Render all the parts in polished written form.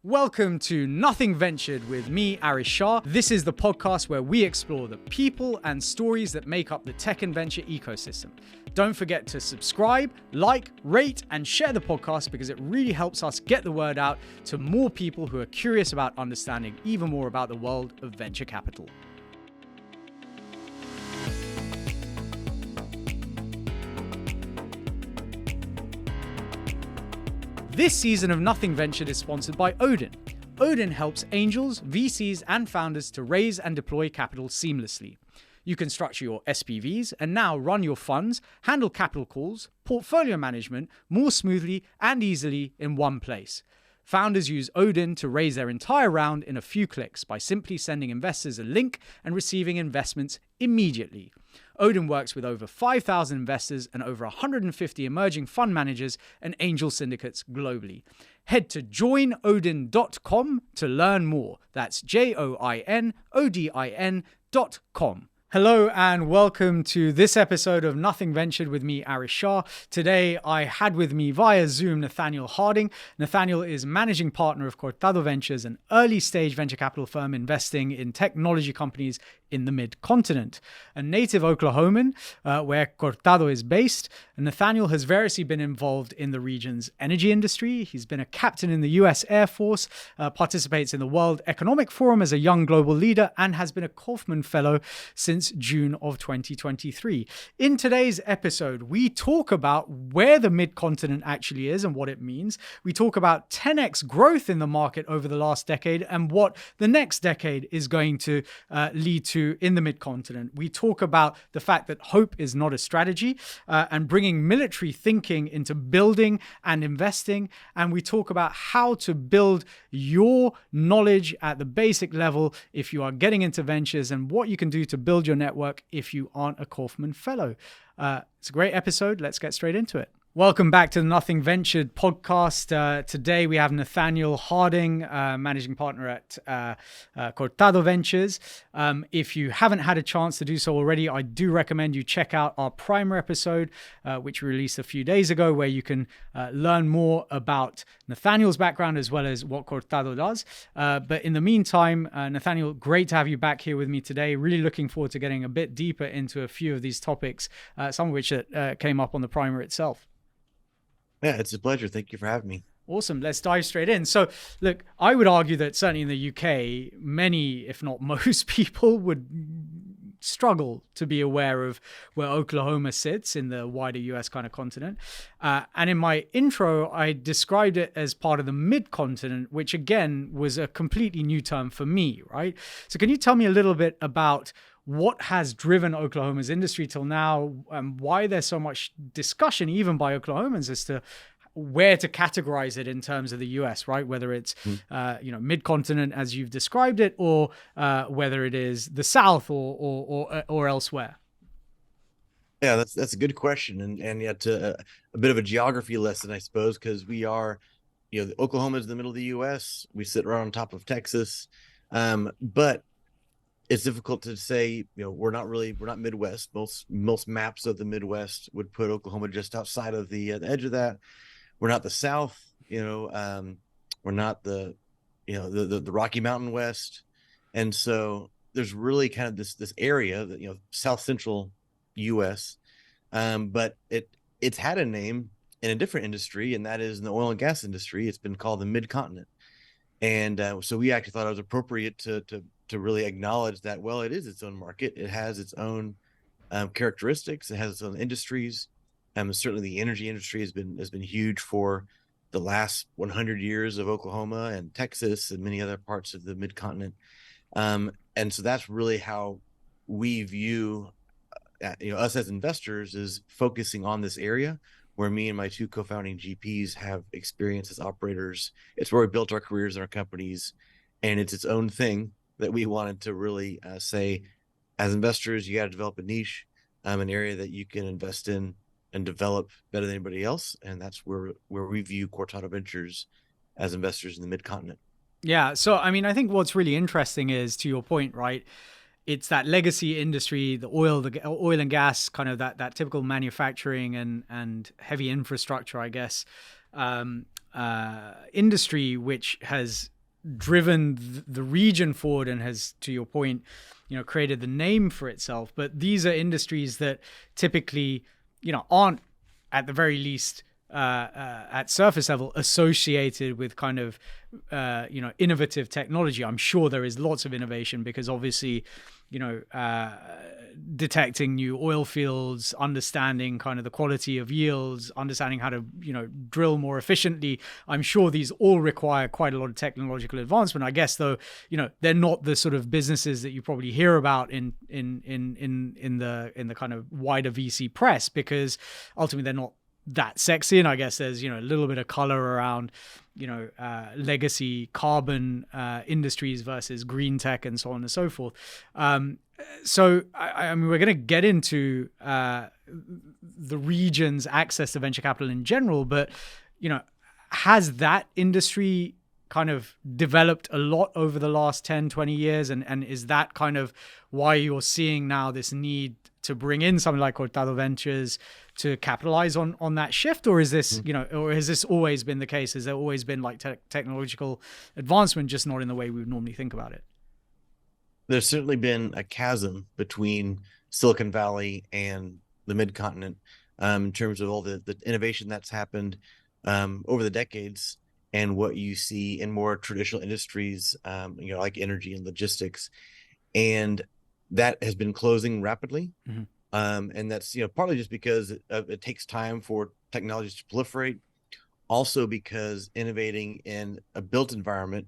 Welcome to Nothing Ventured with me, Arish Shah. This is the podcast where we explore the people and stories that make up the tech and venture ecosystem. Don't forget to subscribe, like, rate, and share the podcast because it really helps us get the word out to more people who are curious about understanding even more about the world of venture capital. This season of Nothing Ventured is sponsored by Odin. Odin helps angels, VCs, and founders to raise and deploy capital seamlessly. You can structure your SPVs and now run your funds, handle capital calls, portfolio management more smoothly and easily in one place. Founders use Odin to raise their entire round in a few clicks by simply sending investors a link and receiving investments immediately. Odin works with over 5,000 investors and over 150 emerging fund managers and angel syndicates globally. Head to joinodin.com to learn more. That's joinodin.com. Hello and welcome to this episode of Nothing Ventured with me, Arish Shah. Today I had with me via Zoom Nathaniel Harding. Nathaniel is managing partner of Cortado Ventures, an early stage venture capital firm investing in technology companies in the mid-continent. A native Oklahoman, where Cortado is based, Nathaniel has variously been involved in the region's energy industry. He's been a captain in the US Air Force, participates in the World Economic Forum as a young global leader, and has been a Kaufman Fellow since June of 2023. In today's episode, we talk about where the mid-continent actually is and what it means. We talk about 10x growth in the market over the last decade and what the next decade is going to lead to in the mid-continent. We talk about the fact that hope is not a strategy and bringing military thinking into building and investing. And we talk about how to build your knowledge at the basic level if you are getting into ventures and what you can do to build your network if you aren't a Kaufman Fellow. It's a great episode. Let's get straight into it. Welcome back to the Nothing Ventured podcast. Today we have Nathaniel Harding, managing partner at Cortado Ventures. If you haven't had a chance to do so already, I do recommend you check out our primer episode, which we released a few days ago, where you can learn more about Nathaniel's background as well as what Cortado does. But in the meantime, Nathaniel, great to have you back here with me today. Really looking forward to getting a bit deeper into a few of these topics, some of which came up on the primer itself. Yeah, it's a pleasure. Thank you for having me. Awesome. Let's dive straight in. So, look, I would argue that certainly in the UK, many, if not most people would struggle to be aware of where Oklahoma sits in the wider US kind of continent. And in my intro, I described it as part of the mid-continent, which again was a completely new term for me, right? So can you tell me a little bit about what has driven Oklahoma's industry till now, and why there's so much discussion, even by Oklahomans, as to where to categorize it in terms of the US, right? Whether it's mid-continent as you've described it, or whether it is the South or elsewhere. Yeah, that's a good question, and yet a bit of a geography lesson, I suppose, because we are, Oklahoma is in the middle of the US. We sit right on top of Texas, but it's difficult to say, we're not Midwest. Most maps of the Midwest would put Oklahoma just outside of the edge of that. We're not the South, we're not the Rocky Mountain West. And so there's really kind of this area that, South Central US. But it's had a name in a different industry, and that is in the oil and gas industry. It's been called the mid-continent. And so we actually thought it was appropriate to really acknowledge that, well, it is its own market. It has its own characteristics. It has its own industries. Certainly the energy industry has been huge for the last 100 years of Oklahoma and Texas and many other parts of the mid-continent. And so that's really how we view us as investors, is focusing on this area where me and my two co-founding GPs have experience as operators. It's where we built our careers and our companies, and it's its own thing that we wanted to really say, as investors, you got to develop a niche, an area that you can invest in and develop better than anybody else. And that's where we view Cortado Ventures as investors in the mid-continent. Yeah. So, I mean, I think what's really interesting is, to your point, right? It's that legacy industry, the oil and gas, kind of that typical manufacturing and heavy infrastructure, I guess, industry, which has driven the region forward and has, to your point, created the name for itself. But these are industries that typically, aren't at the very least at surface level associated with kind of innovative technology. I'm sure there is lots of innovation because obviously detecting new oil fields, understanding kind of the quality of yields, understanding how to drill more efficiently. I'm sure these all require quite a lot of technological advancement. I guess though, they're not the sort of businesses that you probably hear about in the kind of wider VC press, because ultimately they're not that sexy. And I guess there's a little bit of color around legacy carbon industries versus green tech and so on and so forth. So I mean, we're going to get into the region's access to venture capital in general, but has that industry kind of developed a lot over the last 10, 20 years? And is that kind of why you're seeing now this need to bring in something like Cortado Ventures to capitalize on that shift? Or is this, or has this always been the case? Has there always been like technological advancement, just not in the way we would normally think about it? There's certainly been a chasm between Silicon Valley and the mid-continent in terms of all the innovation that's happened over the decades and what you see in more traditional industries, like energy and logistics. And that has been closing rapidly. Mm-hmm. And that's, partly just because it takes time for technologies to proliferate. Also because innovating in a built environment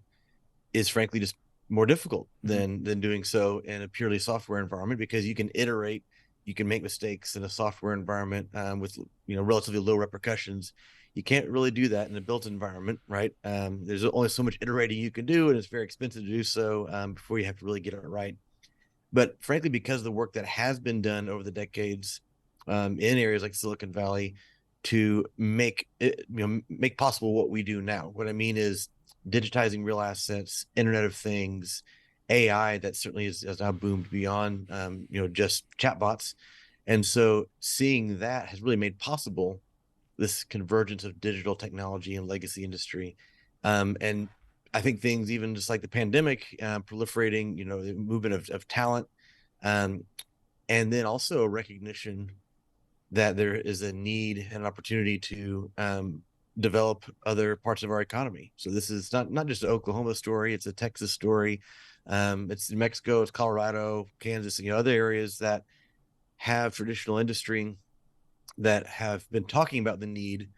is frankly just more difficult than doing so in a purely software environment, because you can iterate, you can make mistakes in a software environment with relatively low repercussions. You can't really do that in a built environment, right? There's only so much iterating you can do, and it's very expensive to do so before you have to really get it right. But frankly, because of the work that has been done over the decades in areas like Silicon Valley to make possible what we do now. What I mean is digitizing real assets, Internet of Things, AI, that certainly has now boomed beyond just chatbots. And so seeing that has really made possible this convergence of digital technology and legacy industry. And I think things even just like the pandemic proliferating, the movement of talent, and then also a recognition that there is a need and opportunity to develop other parts of our economy. So this is not just an Oklahoma story, it's a Texas story. It's New Mexico, it's Colorado, Kansas, other areas that have traditional industry that have been talking about the need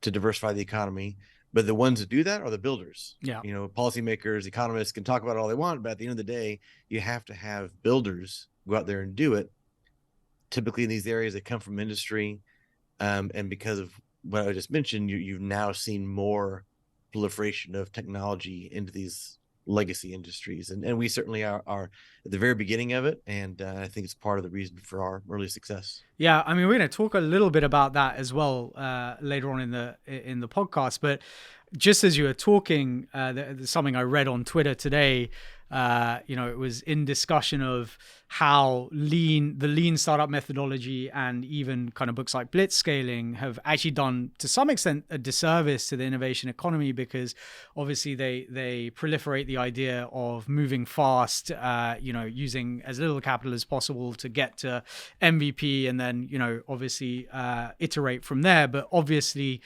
to diversify the economy. But the ones that do that are the builders. Yeah. Policymakers, economists can talk about it all they want, but at the end of the day, you have to have builders go out there and do it. Typically in these areas, they come from industry. And because of what I just mentioned, you've now seen more proliferation of technology into these legacy industries. And we certainly are at the very beginning of it. And I think it's part of the reason for our early success. Yeah, I mean, we're going to talk a little bit about that as well later on in the podcast. But just as you were talking, there's something I read on Twitter today. It was in discussion of how the lean startup methodology and even kind of books like Blitzscaling have actually done to some extent a disservice to the innovation economy, because obviously they proliferate the idea of moving fast, using as little capital as possible to get to MVP, and then obviously iterate from there. But obviously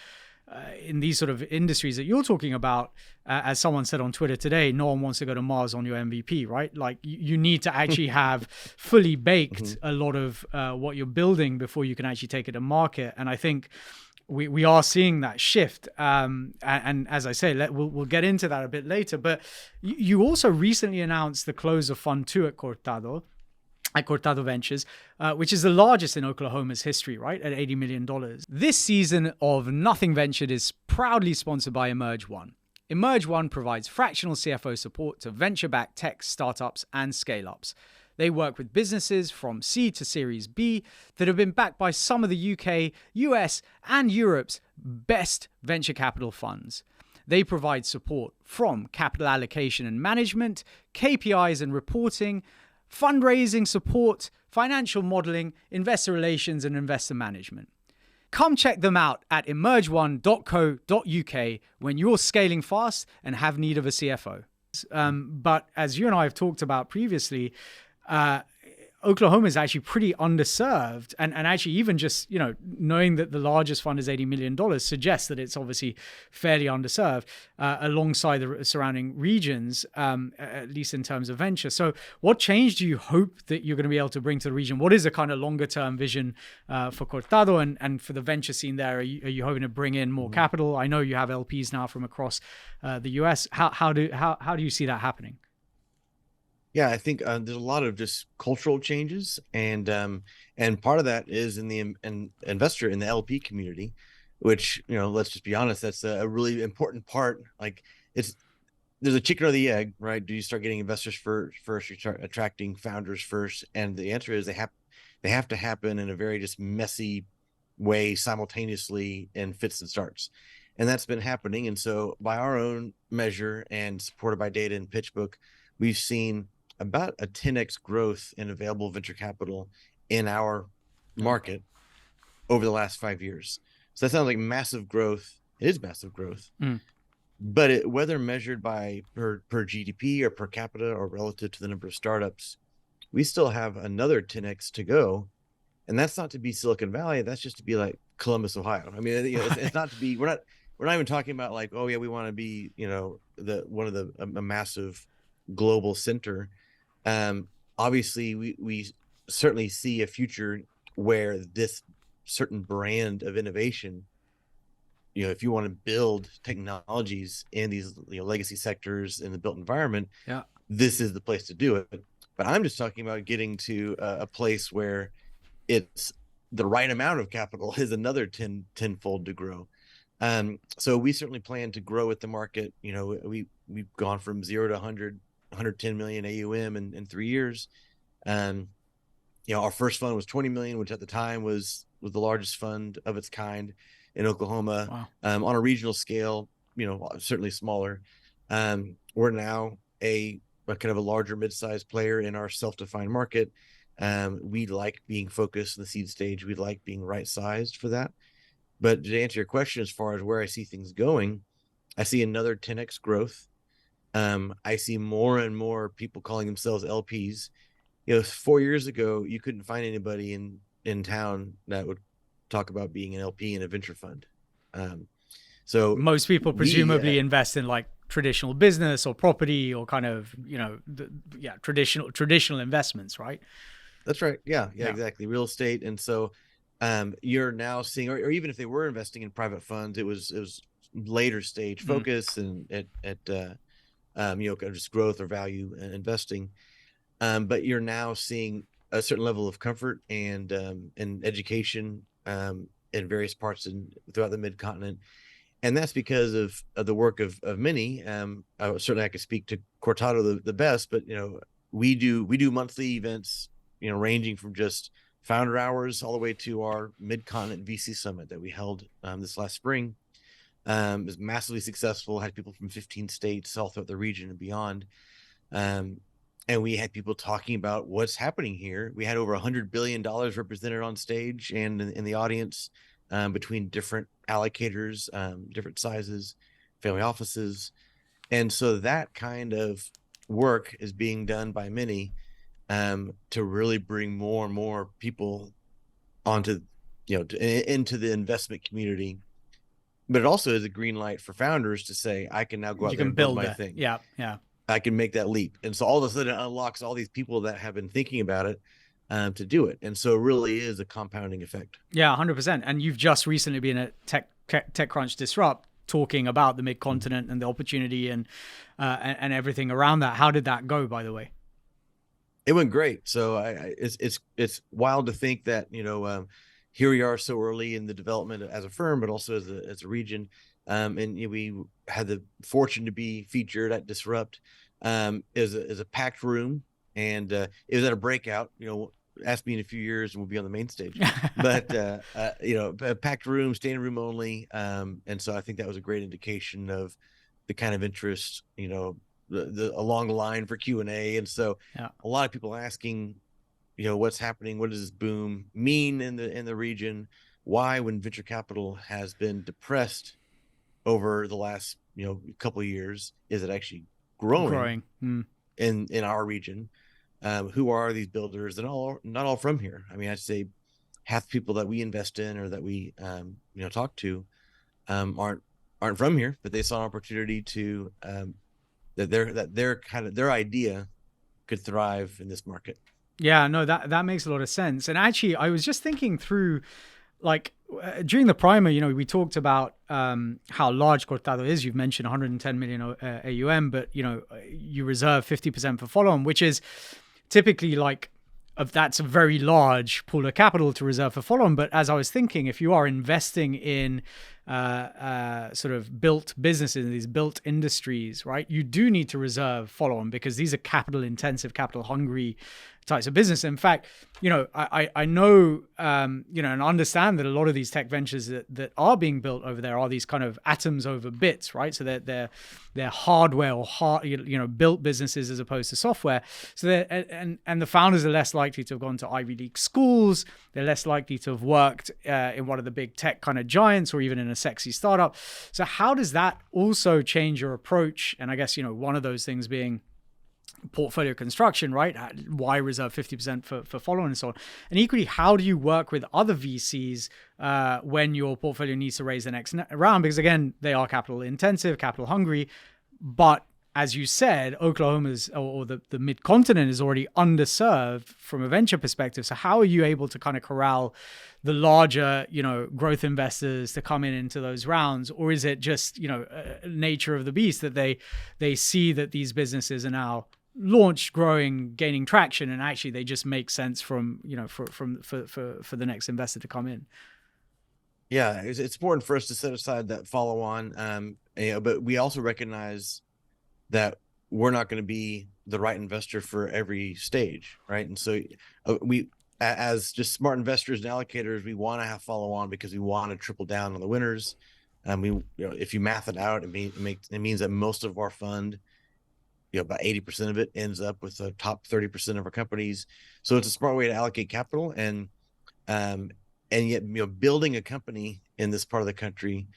in these sort of industries that you're talking about, as someone said on Twitter today, no one wants to go to Mars on your MVP, right? Like you need to actually have fully baked a lot of what you're building before you can actually take it to market. And I think we are seeing that shift. And as I say, we'll get into that a bit later. But you also recently announced the close of Fund 2 at Cortado Ventures, which is the largest in Oklahoma's history, right, at $80 million. This season of Nothing Ventured is proudly sponsored by Emerge One. Emerge One provides fractional CFO support to venture-backed tech startups and scale-ups. They work with businesses from C to Series B that have been backed by some of the UK, US, and Europe's best venture capital funds. They provide support from capital allocation and management, KPIs and reporting, fundraising support, financial modeling, investor relations, and investor management. come check them out at emerge1.co.uk when you're scaling fast and have need of a CFO. But as you and I have talked about previously, Oklahoma is actually pretty underserved, and actually even just knowing that the largest fund is $80 million suggests that it's obviously fairly underserved alongside the surrounding regions, at least in terms of venture. So what change do you hope that you're going to be able to bring to the region? What is a kind of longer term vision for Cortado and for the venture scene there? Are you hoping to bring in more capital? I know you have LPs now from across the US. How do you see that happening? Yeah, I think there's a lot of just cultural changes, and part of that is in the investor in the LP community, which let's just be honest, that's a really important part. Like there's a chicken or the egg, right? Do you start getting investors first? You start attracting founders first, and the answer is they have to happen in a very just messy way simultaneously in fits and starts, and that's been happening. And so, by our own measure and supported by data and PitchBook, we've seen about a 10x growth in available venture capital in our market over the last 5 years. So that sounds like massive growth. It is massive growth, but whether measured by per GDP or per capita or relative to the number of startups, we still have another 10x to go. And that's not to be Silicon Valley. That's just to be like Columbus, Ohio. I mean, it's not to be. We're not even talking about like, oh yeah, we want to be a massive global center. Obviously we certainly see a future where this certain brand of innovation, if you want to build technologies in these legacy sectors in the built environment, this is the place to do it. But I'm just talking about getting to a place where it's the right amount of capital is another tenfold to grow. So we certainly plan to grow with the market. We've gone from 0 to 110 million AUM in 3 years. Our first fund was 20 million, which at the time was the largest fund of its kind in Oklahoma. Wow. On a regional scale, certainly smaller. We're now a kind of a larger mid-sized player in our self-defined market. We like being focused in the seed stage. We like being right-sized for that. But to answer your question, as far as where I see things going, I see another 10x growth. I see more and more people calling themselves LPs. 4 years ago, you couldn't find anybody in town that would talk about being an LP in a venture fund. So most people presumably invest in like traditional business or property or kind of traditional investments, right? That's right. Yeah, exactly. Real estate. And so you're now seeing, or even if they were investing in private funds, it was later stage focus and just growth or value and investing. But you're now seeing a certain level of comfort and education in various parts throughout the mid-continent. And that's because of the work of many. Certainly I could speak to Cortado the best, but we do monthly events, ranging from just founder hours all the way to our mid-continent VC summit that we held this last spring. It was massively successful, had people from 15 states all throughout the region and beyond. And we had people talking about what's happening here. We had over $100 billion represented on stage and in the audience, between different allocators, different sizes, family offices. And so that kind of work is being done by many to really bring more and more people onto, into the investment community. But it also is a green light for founders to say, I can now go out there and build my thing. Yeah. I can make that leap. And so all of a sudden it unlocks all these people that have been thinking about it to do it. And so it really is a compounding effect. Yeah, 100%. And you've just recently been at TechCrunch Disrupt talking about the mid-continent and the opportunity and everything around that. How did that go, by the way? It went great. So it's wild to think that, here we are so early in the development as a firm, but also as a region. And we had the fortune to be featured at Disrupt as a packed room, and it was at a breakout. Ask me in a few years and we'll be on the main stage. But a packed room, standing room only, and so I think that was a great indication of the kind of interest, along the line for Q&A. And so a lot of people asking, what's happening, what does this boom mean in the region, why, when venture capital has been depressed over the last couple of years, is it actually growing Growing. Mm. in our region? Who are these builders? And not all from here. I mean, I'd say half the people that we invest in or that we talk to aren't from here, but they saw an opportunity to their idea could thrive in this market. Yeah, no, that makes a lot of sense. And actually, I was just thinking through, like, during the primer, we talked about how large Cortado is. You've mentioned 110 million AUM, but you reserve 50% for follow-on, which is typically like that's a very large pool of capital to reserve for follow-on. But as I was thinking, if you are investing in sort of built businesses, these built industries, right, you do need to reserve follow-on because these are capital intensive, capital hungry types of business. In fact, I know, and understand that a lot of these tech ventures that are being built over there are these kind of atoms over bits, right? So they're hardware or built businesses as opposed to software. So and the founders are less likely to have gone to Ivy League schools. They're less likely to have worked in one of the big tech kind of giants or even in a sexy startup. So how does that also change your approach? And I guess, one of those things being portfolio construction, right? Why reserve 50% for follow-on and so on? And equally, how do you work with other VCs when your portfolio needs to raise the next round? Because again, they are capital intensive, capital hungry, but as you said, Oklahoma's or the mid-continent is already underserved from a venture perspective. So how are you able to kind of corral the larger, growth investors to come into those rounds? Or is it just, nature of the beast that they see that these businesses are now launched, growing, gaining traction, and actually they just make sense from, for the next investor to come in? Yeah, it's important for us to set aside that follow on, but we also recognize that we're not going to be the right investor for every stage, right? And so we, as just smart investors and allocators, we want to have follow on because we want to triple down on the winners. If you math it out, it means that most of our fund, about 80% of it ends up with the top 30% of our companies. So it's a smart way to allocate capital, and yet building a company in this part of the country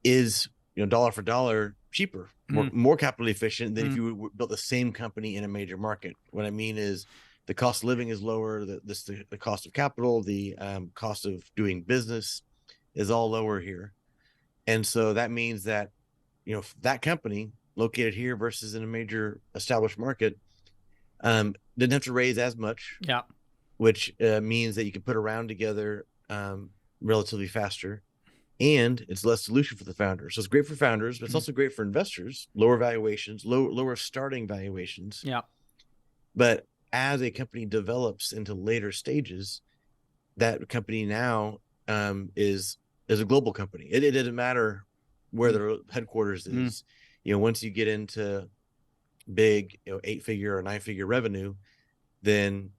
is dollar for dollar cheaper, more capital efficient than if you built the same company in a major market. What I mean is the cost of living is lower, the cost of capital, the cost of doing business is all lower here. And so that means that that company located here versus in a major established market didn't have to raise as much, which means that you can put a round together relatively faster, and it's less dilution for the founders. So it's great for founders, but it's also great for investors. Lower valuations, lower starting valuations. Yeah. But as a company develops into later stages, that company now is a global company. It doesn't matter where their headquarters is. Once you get into big, 8-figure or 9-figure revenue, then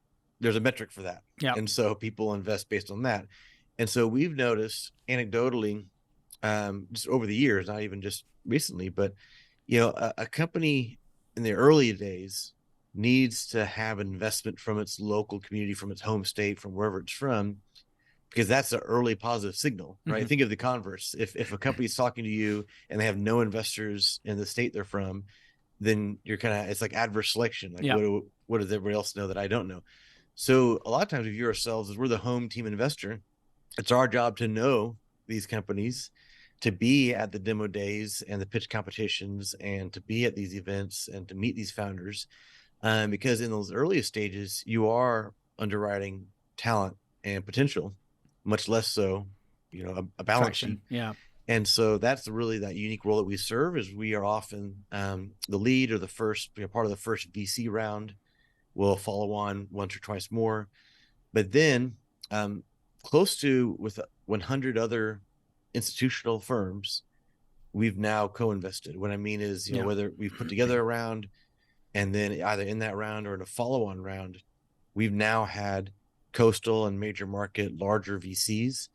there's a metric for that. Yeah. And so people invest based on that. And so we've noticed anecdotally, just over the years, not even just recently, but a company in the early days needs to have investment from its local community, from its home state, from wherever it's from, because that's an early positive signal, right? Think of the converse. If a company's talking to you and they have no investors in the state they're from, then you're it's like adverse selection. Like, what does everybody else know that I don't know? So a lot of times we view ourselves as we're the home team investor. It's our job to know these companies, to be at the demo days and the pitch competitions, and to be at these events and to meet these founders. Because in those earliest stages, you are underwriting talent and potential, much less so, a balance sheet. Yeah. And so that's really that unique role that we serve, is we are often the lead or the first, part of the first VC round. We'll follow on once or twice more. But then close to with 100 other institutional firms, we've now co-invested. What I mean is, whether we've put together a round and then either in that round or in a follow-on round, we've now had coastal and major market larger VCs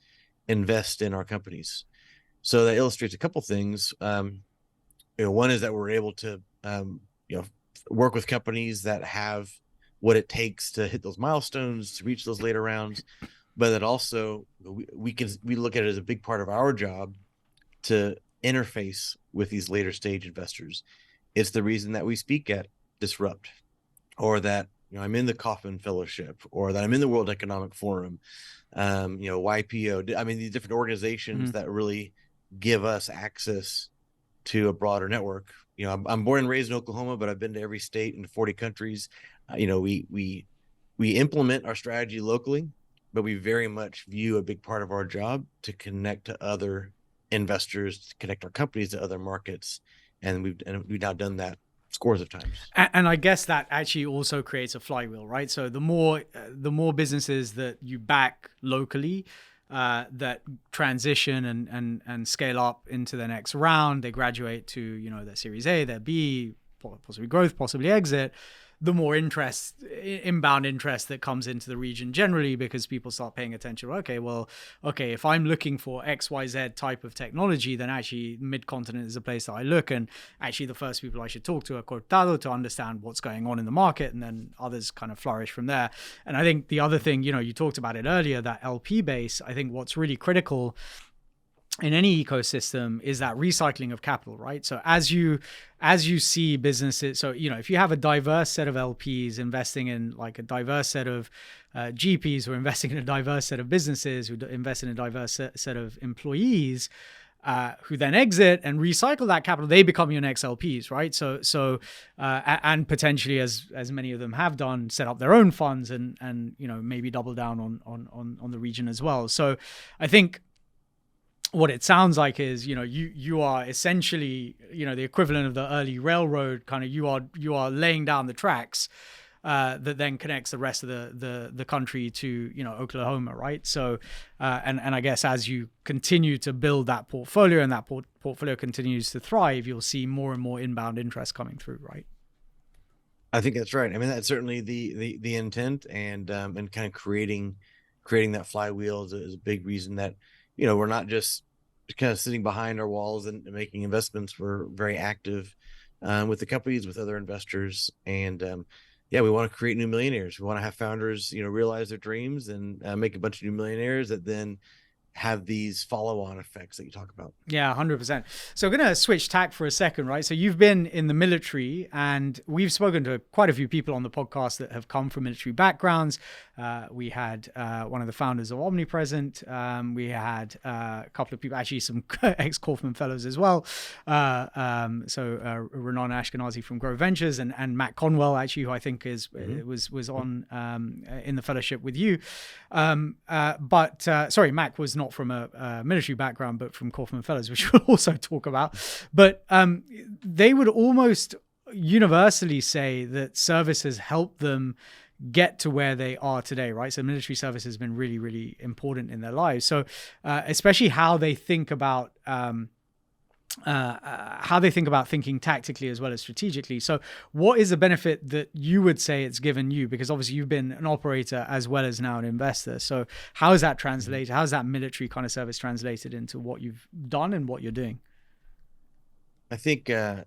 invest in our companies. So that illustrates a couple things. One is that we're able to, work with companies that have what it takes to hit those milestones, to reach those later rounds. but that also we look at it as a big part of our job to interface with these later stage investors. It's the reason that we speak at Disrupt, or that I'm in the Kauffman Fellowship, or that I'm in the World Economic Forum, YPO. I mean, these different organizations that really give us access to a broader network. I'm born and raised in Oklahoma, but I've been to every state in 40 countries. We implement our strategy locally, but we very much view a big part of our job to connect to other investors, to connect our companies to other markets, and we've now done that scores of times. And I guess that actually also creates a flywheel, right? So the more businesses that you back locally that transition and scale up into the next round, they graduate to their Series A, their B, possibly growth, possibly exit, the more inbound interest that comes into the region generally, because people start paying attention. Okay, if I'm looking for XYZ type of technology, then actually mid-continent is a place that I look. And actually the first people I should talk to are Cortado to understand what's going on in the market, and then others kind of flourish from there. And I think the other thing, you talked about it earlier, that LP base, I think what's really critical in any ecosystem is that recycling of capital, right? So as you see businesses, so if you have a diverse set of LPs investing in like a diverse set of GPs who are investing in a diverse set of businesses, who invest in a diverse set of employees, who then exit and recycle that capital, they become your next LPs, right? So and potentially, as many of them have done, set up their own funds and maybe double down on the region as well. So I think what it sounds like is, you are essentially, the equivalent of the early railroad kind of, you are laying down the tracks that then connects the rest of the country to, Oklahoma, right? So, and I guess as you continue to build that portfolio and that portfolio continues to thrive, you'll see more and more inbound interest coming through, right? I think that's right. I mean, that's certainly the intent, and kind of creating that flywheel is a big reason that we're not just kind of sitting behind our walls and making investments. We're very active with the companies, with other investors, and we want to create new millionaires. We want to have founders realize their dreams and make a bunch of new millionaires that then have these follow-on effects that you talk about. Yeah, 100%. So we're going to switch tack for a second, right? So you've been in the military, and we've spoken to quite a few people on the podcast that have come from military backgrounds. We had one of the founders of Omnipresent. We had a couple of people, actually some ex-Kauffman fellows as well. So Renan Ashkenazi from Cortado Ventures, and Matt Conwell, actually, who I think was on in the fellowship with you. Sorry, Mac was not from a military background, but from Kauffman Fellows, which we'll also talk about. But they would almost universally say that service has helped them get to where they are today, right? So military service has been really, really important in their lives. So especially how they think about thinking tactically as well as strategically. So what is the benefit that you would say it's given you? Because obviously you've been an operator as well as now an investor. So how is that translated? How is that military kind of service translated into what you've done and what you're doing? I think, I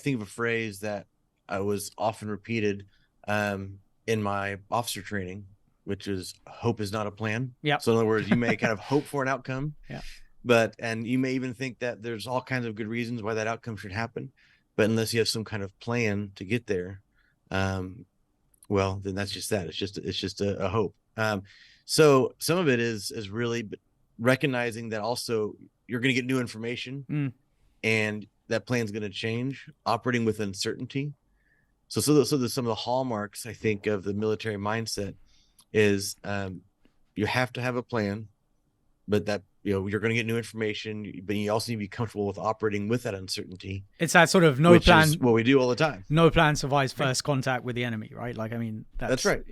think of a phrase that was often repeated in my officer training, which is hope is not a plan. Yeah. So in other words, you may kind of hope for an outcome. Yeah. And you may even think that there's all kinds of good reasons why that outcome should happen, but unless you have some kind of plan to get there, well, then that's just that. It's just a hope. So some of it is really recognizing that also you're going to get new information, and that plan's going to change. Operating with uncertainty. So there's some of the hallmarks, I think, of the military mindset is you have to have a plan, but that you're going to get new information, but you also need to be comfortable with operating with that uncertainty. It's that sort of no plan. Is what we do all the time. No plan survives first contact with the enemy, right? Like, I mean, that's right.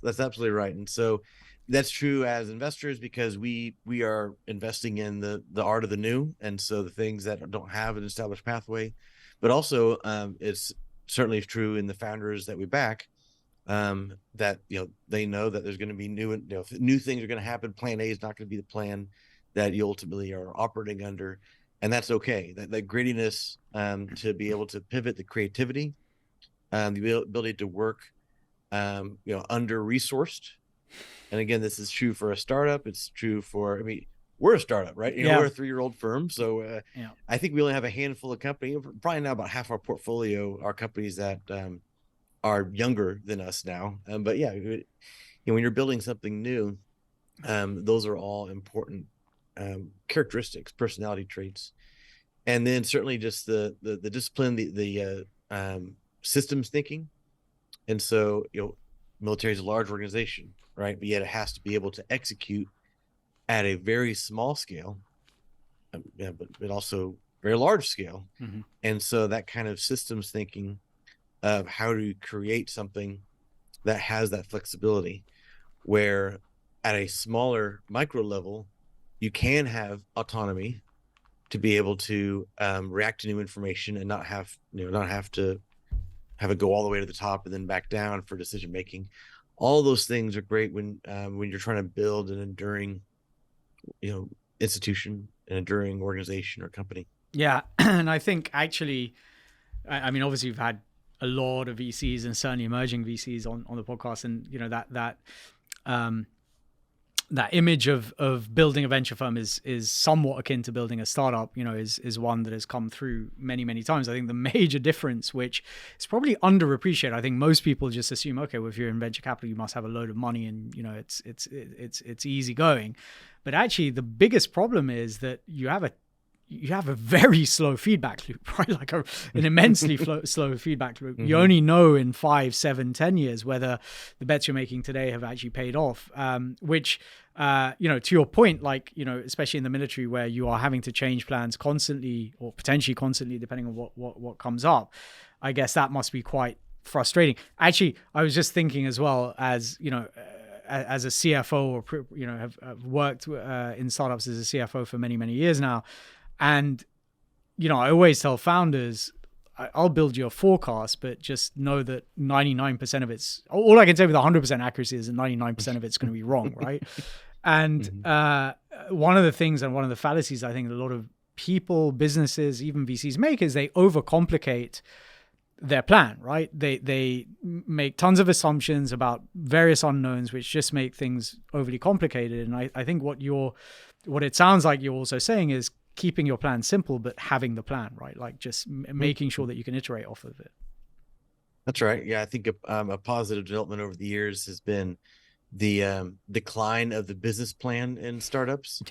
That's absolutely right. And so that's true as investors, because we are investing in the art of the new, and so the things that don't have an established pathway. But also, it's certainly true in the founders that we back. That they know that there's going to be new things are going to happen. Plan A is not going to be the plan that you ultimately are operating under, and that's okay. That grittiness, to be able to pivot, the creativity, the ability to work, under resourced, And again, this is true for a startup. It's true for, I mean, we're a startup, right? Yeah. We're a 3-year-old firm. So Yeah. I think we only have a handful of companies. Probably now about half our portfolio are companies that are younger than us now. But yeah, when you're building something new, those are all important characteristics, personality traits. And then certainly just the discipline, the systems thinking. And so, military is a large organization, right? But yet it has to be able to execute at a very small scale, but also very large scale. Mm-hmm. And so that kind of systems thinking of how to create something that has that flexibility, where at a smaller micro level, you can have autonomy to be able to react to new information and not have to have it go all the way to the top and then back down for decision making. All those things are great when you're trying to build an enduring, institution, an enduring organization or company. Yeah. And I think actually, I mean, obviously you've had a lot of VCs and certainly emerging VCs on the podcast, and that image of building a venture firm is somewhat akin to building a startup, is one that has come through many times. I think the major difference, which is probably underappreciated, I think most people just assume, okay, well, if you're in venture capital, you must have a load of money and it's easy going. But actually the biggest problem is that you have a very slow feedback loop, right? Like an immensely slow feedback loop. Mm-hmm. You only know in 5, 7, 10 years whether the bets you're making today have actually paid off, which, to your point, like, especially in the military where you are having to change plans constantly or potentially constantly, depending on what comes up, I guess that must be quite frustrating. Actually, I was just thinking as well as, as a CFO or, have worked in startups as a CFO for many years now. And, I always tell founders, I'll build you a forecast, but just know that 99% of it's, all I can say with 100% accuracy is that 99% of it's going to be wrong, right? And one of the things and one of the fallacies I think a lot of people, businesses, even VCs make is they overcomplicate their plan, right? They make tons of assumptions about various unknowns, which just make things overly complicated. And I think what it sounds like you're also saying is keeping your plan simple, but having the plan, right? Like just making sure that you can iterate off of it. That's right. Yeah, I think a positive development over the years has been the decline of the business plan in startups.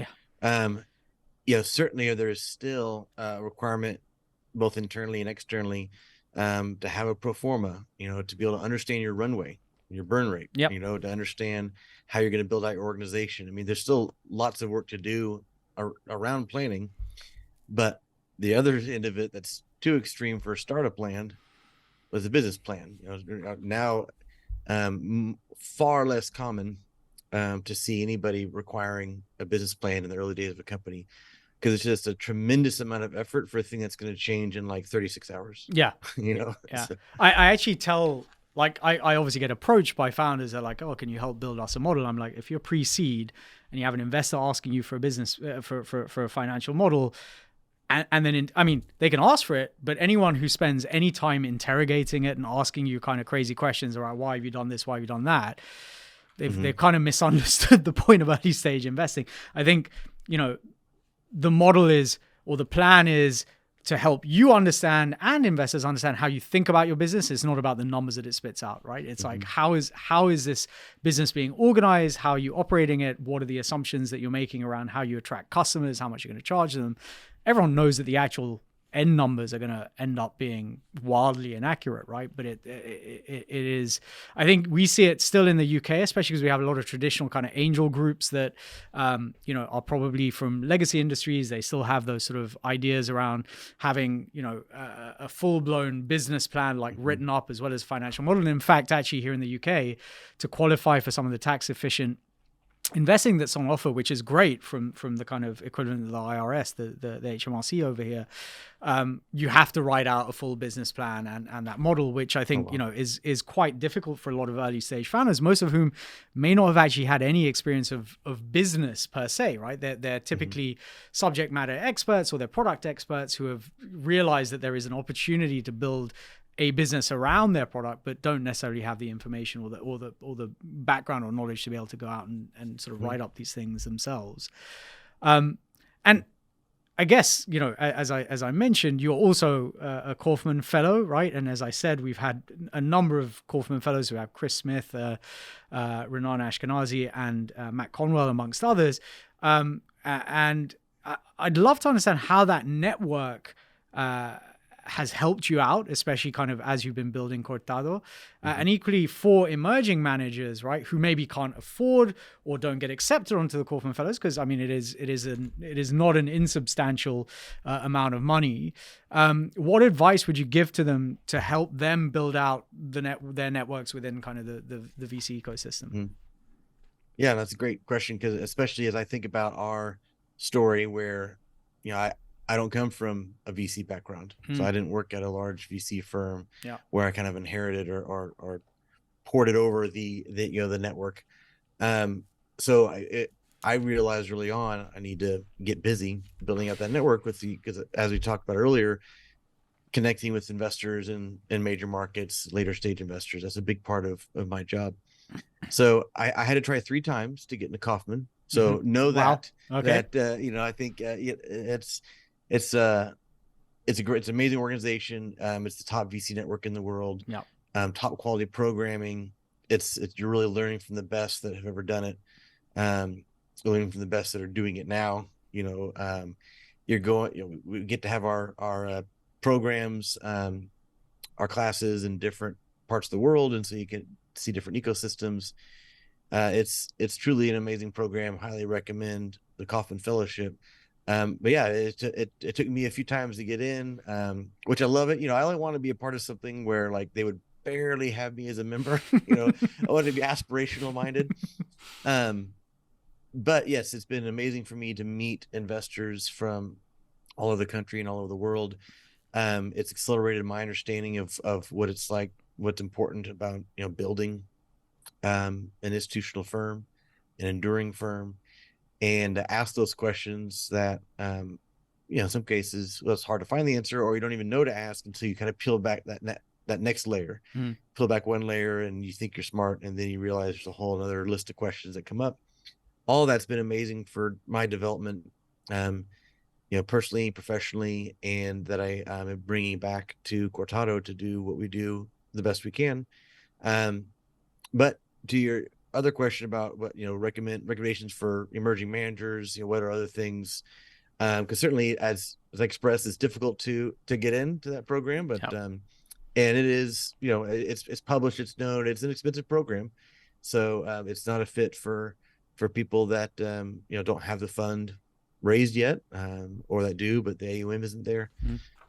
Yeah. Certainly there is still a requirement, both internally and externally, to have a pro forma, to be able to understand your runway, your burn rate, to understand how you're going to build out your organization. I mean, there's still lots of work to do around planning, but the other end of it that's too extreme for startup land was the business plan. Now far less common to see anybody requiring a business plan in the early days of a company, because it's just a tremendous amount of effort for a thing that's going to change in like 36 hours. Yeah. Yeah. So. I actually tell, like, I obviously get approached by founders that are like, oh, can you help build us a model? I'm like, if you're pre-seed and you have an investor asking you for a business, for a financial model, and then, they can ask for it, but anyone who spends any time interrogating it and asking you kind of crazy questions about why have you done this, why have you done that, they've kind of misunderstood the point of early stage investing. I think, the model is, or the plan is, to help you understand and investors understand how you think about your business. It's not about the numbers that it spits out, right? It's like, how is this business being organized? How are you operating it? What are the assumptions that you're making around how you attract customers? How much you're going to charge them? Everyone knows that the actual end numbers are going to end up being wildly inaccurate, right? But it is, I think we see it still in the UK, especially because we have a lot of traditional kind of angel groups that, are probably from legacy industries. They still have those sort of ideas around having, a full-blown business plan, like written up, as well as financial model. And in fact, actually here in the UK, to qualify for some of the tax efficient investing that's on offer, which is great from the kind of equivalent of the IRS, the HMRC over here, you have to write out a full business plan and that model, which I think, is quite difficult for a lot of early stage founders, most of whom may not have actually had any experience of business per se, right? They're typically subject matter experts or they're product experts who have realized that there is an opportunity to build a business around their product, but don't necessarily have the information or the background or knowledge to be able to go out and sort of write up these things themselves. And I guess, you know, as I mentioned, you're also a Kaufman Fellow, right? And as I said, we've had a number of Kaufman Fellows. We have Chris Smith, Renan Ashkenazi, and Matt Conwell, amongst others. And I'd love to understand how that network has helped you out, especially kind of as you've been building Cortado, and equally for emerging managers, right, who maybe can't afford or don't get accepted onto the Kaufman Fellows, because I mean it is not an insubstantial amount of money. What advice would you give to them to help them build out their networks within kind of the VC ecosystem? Yeah, that's a great question, because especially as I think about our story, where, you know, I don't come from a VC background, so I didn't work at a large VC firm where I kind of inherited or ported over the you know, the network. So I realized early on I need to get busy building out that network because as we talked about earlier, connecting with investors in major markets, later stage investors, that's a big part of my job. So I had to try 3 times to get into Kaufman. So know that you know, I think it's an amazing organization. It's the top VC network in the world. Top quality programming. You're really learning from the best that have ever done it. Learning from the best that are doing it now. You know, we get to have our programs, our classes in different parts of the world, and so you can see different ecosystems. It's truly an amazing program. Highly recommend the Kaufman Fellowship. But yeah, it took me a few times to get in, which I love it. You know, I only want to be a part of something where like they would barely have me as a member. You know, I want to be aspirational minded. But yes, it's been amazing for me to meet investors from all over the country and all over the world. It's accelerated my understanding of what it's like, what's important about, you know, building an institutional firm, an enduring firm, and ask those questions that, you know, in some cases, well, it's hard to find the answer, or you don't even know to ask until you kind of peel back that next layer, peel back one layer, and you think you're smart, and then you realize there's a whole other list of questions that come up. All that's been amazing for my development, you know, personally, professionally, and that I am bringing back to Cortado to do what we do the best we can. But to your other question about what, you know, recommendations for emerging managers, you know, what are other things? Because certainly, as I expressed, it's difficult to get into that program, but and it is, you know, it's published, it's known, it's an expensive program, so it's not a fit for people that you know, don't have the fund raised yet, or that do, but the AUM isn't there.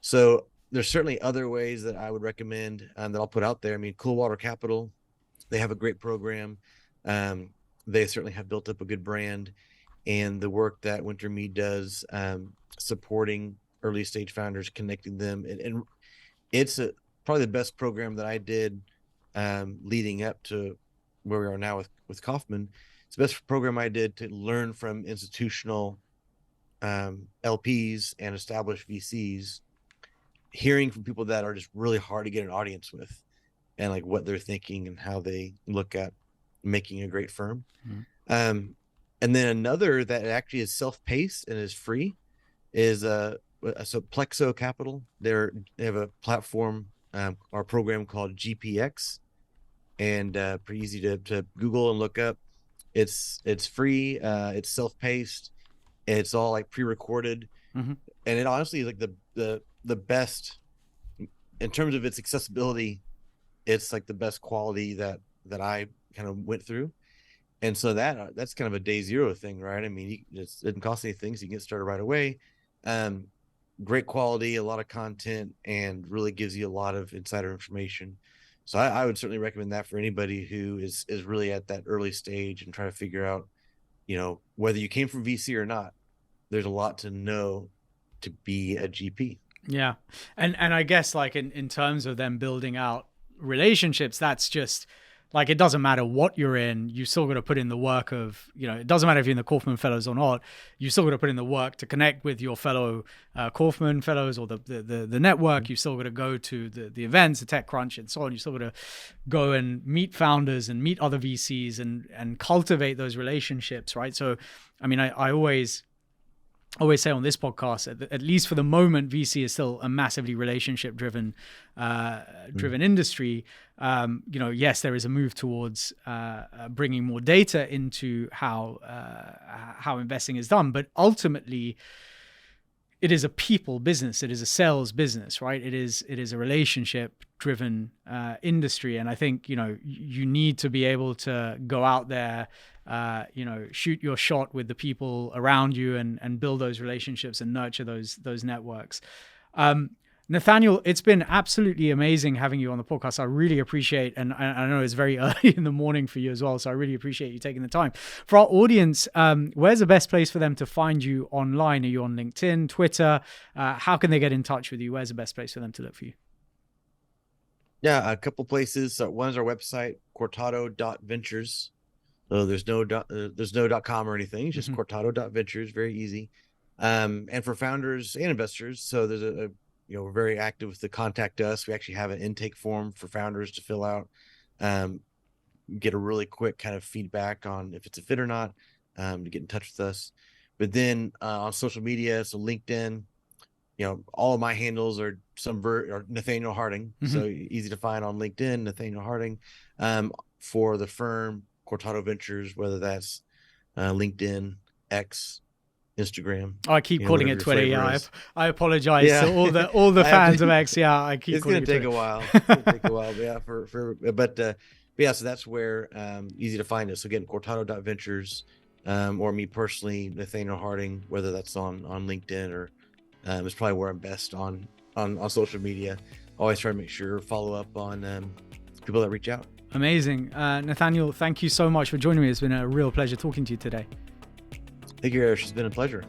So there's certainly other ways that I would recommend, that I'll put out there. I mean, Coolwater Capital, they have a great program. They certainly have built up a good brand, and the work that Wintermead does, supporting early stage founders, connecting them, and it's probably the best program that I did, leading up to where we are now with Kaufman. It's the best program I did to learn from institutional LPs and established VCs, hearing from people that are just really hard to get an audience with, and like what they're thinking and how they look at making a great firm. And then another that actually is self-paced and is free is so Plexo Capital. They have a platform, or program called GPX, and pretty easy to Google and look up. It's free, it's self-paced, it's all like pre-recorded, and it honestly is like the best in terms of its accessibility. It's like the best quality that I kind of went through. And so that's kind of a day zero thing, right? I mean, it didn't cost anything, so you can get started right away. Great quality, a lot of content, and really gives you a lot of insider information. So I would certainly recommend that for anybody who is really at that early stage and trying to figure out, you know, whether you came from VC or not. There's a lot to know to be a GP. Yeah. And I guess like in terms of them building out relationships, that's just Like, it doesn't matter what you're in, you still got to put in the work of, it doesn't matter if you're in the Kaufman Fellows or not, you still got to put in the work to connect with your fellow Kaufman Fellows or the network. You still got to go to the events, the TechCrunch and so on. You still got to go and meet founders and meet other VCs and cultivate those relationships, right? So, I mean, I always say on this podcast, at least for the moment, VC is still a massively relationship driven industry. Yes, there is a move towards bringing more data into how investing is done, but ultimately it is a people business. It is a sales business, right? It is a relationship driven industry. And I think, you need to be able to go out there, shoot your shot with the people around you and build those relationships and nurture those networks. Nathaniel, it's been absolutely amazing having you on the podcast. I really appreciate, and I know it's very early in the morning for you as well, so I really appreciate you taking the time. For our audience, where's the best place for them to find you online? Are you on LinkedIn, Twitter? How can they get in touch with you? Where's the best place for them to look for you? Yeah, a couple places. So one is our website, Cortado.Ventures. So there's no .com or anything. It's just Cortado.Ventures. Very easy. And for founders and investors, so there's we're very active with the contact us. We actually have an intake form for founders to fill out, get a really quick kind of feedback on if it's a fit or not, to get in touch with us. But then on social media, so LinkedIn, all of my handles are or Nathaniel Harding. So easy to find on LinkedIn, Nathaniel Harding. For the firm, Cortado Ventures, whether that's LinkedIn, X, Instagram. Oh, I keep calling it Twitter. Yeah, I apologize to all the fans of X. Yeah, I keep. It's calling gonna take Twitter. a while. It's gonna take a while. But yeah. So that's where easy to find us. So again, Cortado.Ventures, or me personally, Nathaniel Harding. Whether that's on LinkedIn or is probably where I'm best on social media. Always try to make sure follow up on people that reach out. Amazing, Nathaniel. Thank you so much for joining me. It's been a real pleasure talking to you today. Thank you, Eric. It's been a pleasure.